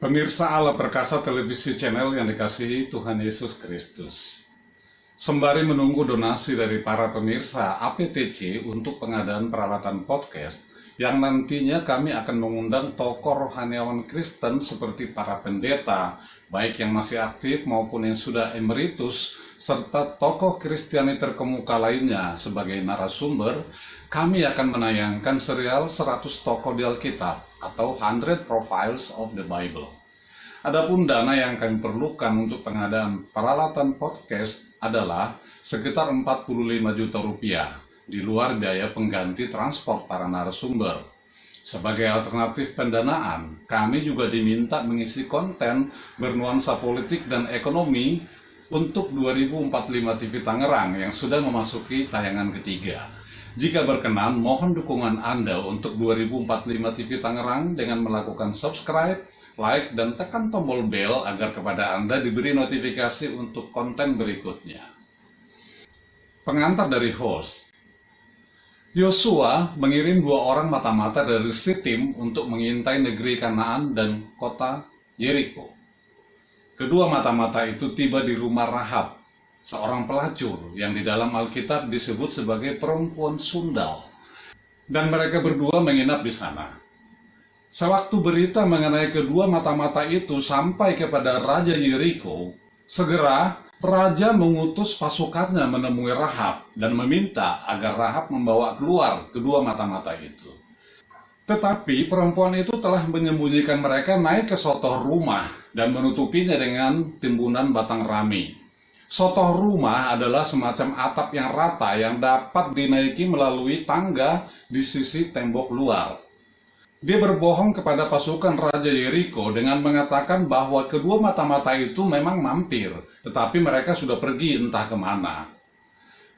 Pemirsa Allah Perkasa Televisi Channel yang dikasihi Tuhan Yesus Kristus. Sembari menunggu donasi dari para pemirsa APTC untuk pengadaan peralatan podcast, yang nantinya kami akan mengundang tokoh rohaniawan Kristen seperti para pendeta, baik yang masih aktif maupun yang sudah emeritus, serta tokoh Kristiani terkemuka lainnya sebagai narasumber, kami akan menayangkan serial 100 tokoh di Alkitab atau 100 Profiles of the Bible. Adapun dana yang kami perlukan untuk pengadaan peralatan podcast adalah sekitar 45 juta rupiah, di luar biaya pengganti transport para narasumber. Sebagai alternatif pendanaan, kami juga diminta mengisi konten bernuansa politik dan ekonomi untuk 2045 TV Tangerang yang sudah memasuki tayangan ketiga. Jika berkenan, mohon dukungan Anda untuk 2045 TV Tangerang dengan melakukan subscribe, like, dan tekan tombol bel agar kepada Anda diberi notifikasi untuk konten berikutnya. Pengantar dari host. Yosua mengirim 2 orang mata-mata dari Sitim untuk mengintai negeri Kanaan dan kota Yeriko. Kedua mata-mata itu tiba di rumah Rahab, seorang pelacur yang di dalam Alkitab disebut sebagai perempuan sundal. Dan mereka berdua menginap di sana. Sewaktu berita mengenai kedua mata-mata itu sampai kepada Raja Yeriko, segera Raja mengutus pasukannya menemui Rahab dan meminta agar Rahab membawa keluar kedua mata-mata itu. Tetapi perempuan itu telah menyembunyikan mereka naik ke sotoh rumah dan menutupinya dengan timbunan batang rami. Sotoh rumah adalah semacam atap yang rata yang dapat dinaiki melalui tangga di sisi tembok luar. Dia berbohong kepada pasukan Raja Yeriko dengan mengatakan bahwa kedua mata-mata itu memang mampir, tetapi mereka sudah pergi entah kemana.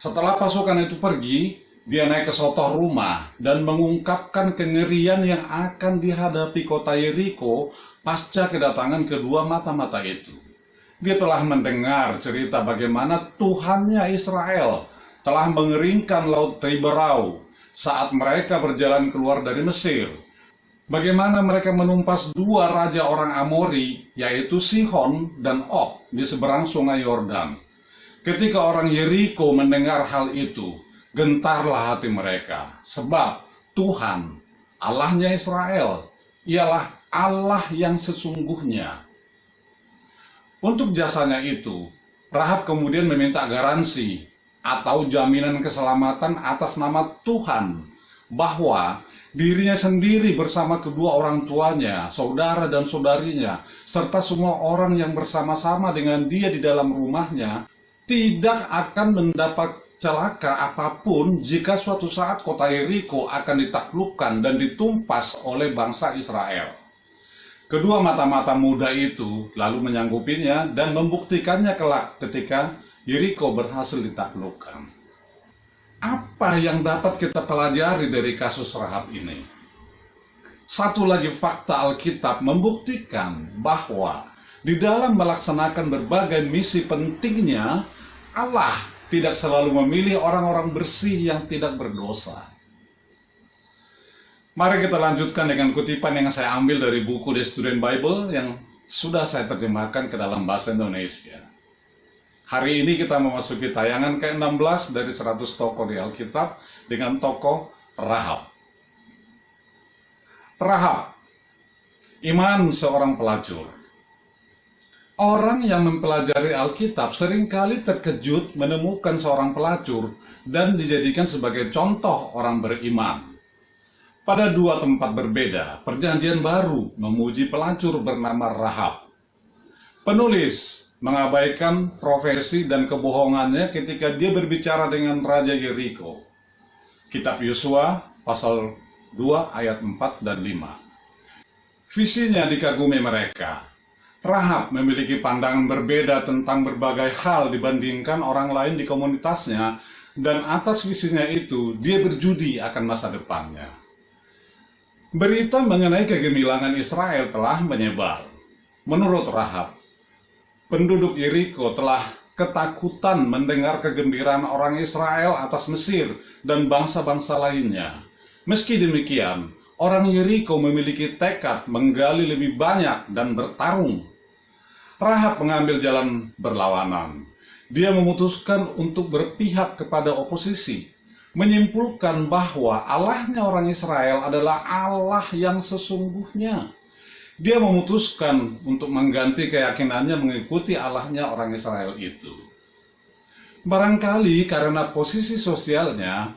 Setelah pasukan itu pergi, dia naik ke sotoh rumah dan mengungkapkan kengerian yang akan dihadapi kota Yeriko pasca kedatangan kedua mata-mata itu. Dia telah mendengar cerita bagaimana Tuhannya Israel telah mengeringkan Laut Tiberau saat mereka berjalan keluar dari Mesir. Bagaimana mereka menumpas 2 raja orang Amori, yaitu Sihon dan Og, di seberang sungai Yordan. Ketika orang Yeriko mendengar hal itu, gentarlah hati mereka, sebab Tuhan, Allahnya Israel, ialah Allah yang sesungguhnya. Untuk jasanya itu, Rahab kemudian meminta garansi atau jaminan keselamatan atas nama Tuhan, bahwa dirinya sendiri bersama kedua orang tuanya, saudara dan saudarinya, serta semua orang yang bersama-sama dengan dia di dalam rumahnya, tidak akan mendapat celaka apapun jika suatu saat kota Yeriko akan ditaklukkan dan ditumpas oleh bangsa Israel. Kedua mata-mata muda itu lalu menyanggupinya dan membuktikannya kelak ketika Yeriko berhasil ditaklukkan. Apa yang dapat kita pelajari dari kasus Rahab ini? Satu lagi fakta Alkitab membuktikan bahwa di dalam melaksanakan berbagai misi pentingnya, Allah tidak selalu memilih orang-orang bersih yang tidak berdosa. Mari kita lanjutkan dengan kutipan yang saya ambil dari buku The Student Bible yang sudah saya terjemahkan ke dalam bahasa Indonesia. Hari ini kita memasuki tayangan ke-16 dari 100 tokoh di Alkitab dengan tokoh Rahab. Rahab, iman seorang pelacur. Orang yang mempelajari Alkitab seringkali terkejut menemukan seorang pelacur dan dijadikan sebagai contoh orang beriman. Pada 2 tempat berbeda, Perjanjian Baru memuji pelacur bernama Rahab. Penulis mengabaikan profesi dan kebohongannya ketika dia berbicara dengan Raja Yeriko. Kitab Yosua pasal 2 ayat 4 dan 5. Visinya dikagumi mereka. Rahab memiliki pandangan berbeda tentang berbagai hal dibandingkan orang lain di komunitasnya, dan atas visinya itu dia berjudi akan masa depannya. Berita mengenai kegemilangan Israel telah menyebar. Menurut Rahab, penduduk Yeriko telah ketakutan mendengar kegembiraan orang Israel atas Mesir dan bangsa-bangsa lainnya. Meski demikian, orang Yeriko memiliki tekad menggali lebih banyak dan bertarung. Rahab mengambil jalan berlawanan. Dia memutuskan untuk berpihak kepada oposisi, menyimpulkan bahwa Allahnya orang Israel adalah Allah yang sesungguhnya. Dia memutuskan untuk mengganti keyakinannya mengikuti Allahnya orang Israel itu. Barangkali karena posisi sosialnya,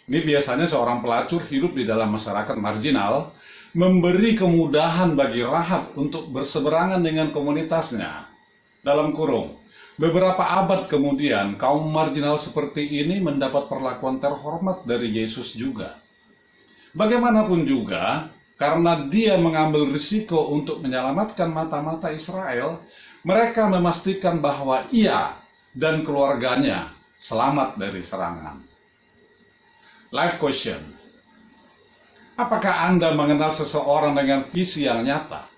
ini biasanya seorang pelacur hidup di dalam masyarakat marginal, memberi kemudahan bagi Rahab untuk berseberangan dengan komunitasnya. Dalam kurung, beberapa abad kemudian, kaum marginal seperti ini mendapat perlakuan terhormat dari Yesus juga. Bagaimanapun juga, karena dia mengambil risiko untuk menyelamatkan mata-mata Israel, mereka memastikan bahwa ia dan keluarganya selamat dari serangan. Life question. Apakah Anda mengenal seseorang dengan visi yang nyata?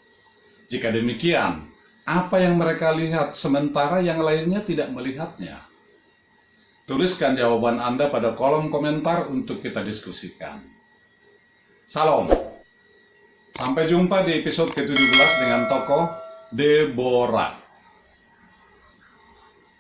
Jika demikian, apa yang mereka lihat sementara yang lainnya tidak melihatnya? Tuliskan jawaban Anda pada kolom komentar untuk kita diskusikan. Salam. Sampai jumpa di episode ke-17 dengan tokoh Deborah.